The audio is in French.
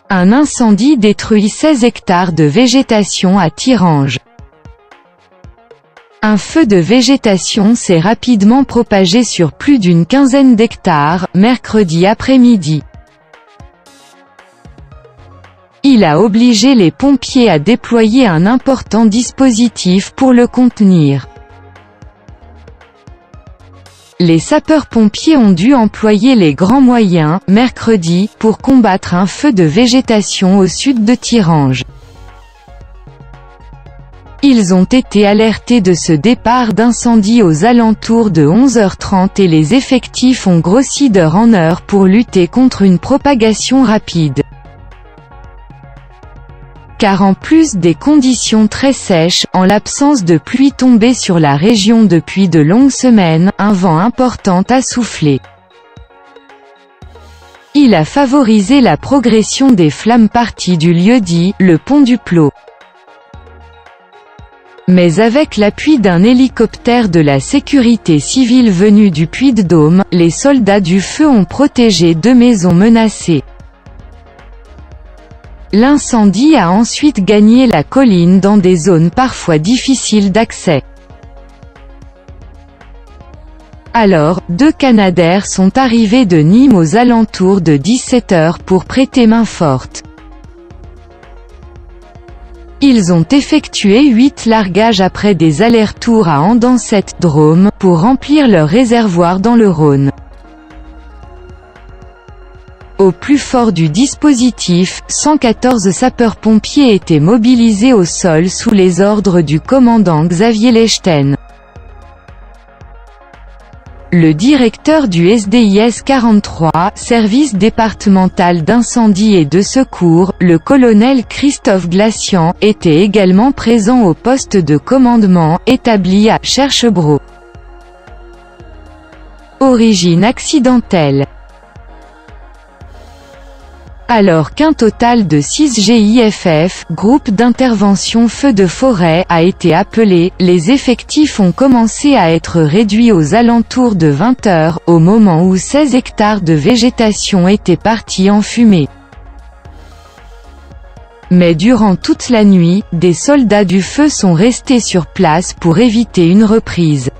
Un incendie détruit 16 hectares de végétation à Thirange. Un feu de végétation s'est rapidement propagé sur plus d'une quinzaine d'hectares, mercredi après-midi. Il a obligé les pompiers à déployer un important dispositif pour le contenir. Les sapeurs-pompiers ont dû employer les grands moyens, mercredi, pour combattre un feu de végétation au sud de Thirange. Ils ont été alertés de ce départ d'incendie aux alentours de 11h30 et les effectifs ont grossi d'heure en heure pour lutter contre une propagation rapide. Car en plus des conditions très sèches, en l'absence de pluie tombée sur la région depuis de longues semaines, un vent important a soufflé. Il a favorisé la progression des flammes parties du lieu-dit, le pont du Plot. Mais avec l'appui d'un hélicoptère de la sécurité civile venu du Puy-de-Dôme, les soldats du feu ont protégé 2 maisons menacées. L'incendie a ensuite gagné la colline dans des zones parfois difficiles d'accès. Alors, 2 Canadair sont arrivés de Nîmes aux alentours de 17h pour prêter main forte. Ils ont effectué 8 largages après des allers-retours à Andancette, Drôme, pour remplir leur réservoir dans le Rhône. Au plus fort du dispositif, 114 sapeurs-pompiers étaient mobilisés au sol sous les ordres du commandant Xavier Lechten. Le directeur du SDIS 43, service départemental d'incendie et de secours, le colonel Christophe Glacian, était également présent au poste de commandement, établi à Cherchebro. Origine accidentelle. Alors qu'un total de 6 GIFF, groupe d'intervention feu de forêt, a été appelé, les effectifs ont commencé à être réduits aux alentours de 20h, au moment où 16 hectares de végétation étaient partis en fumée. Mais durant toute la nuit, des soldats du feu sont restés sur place pour éviter une reprise.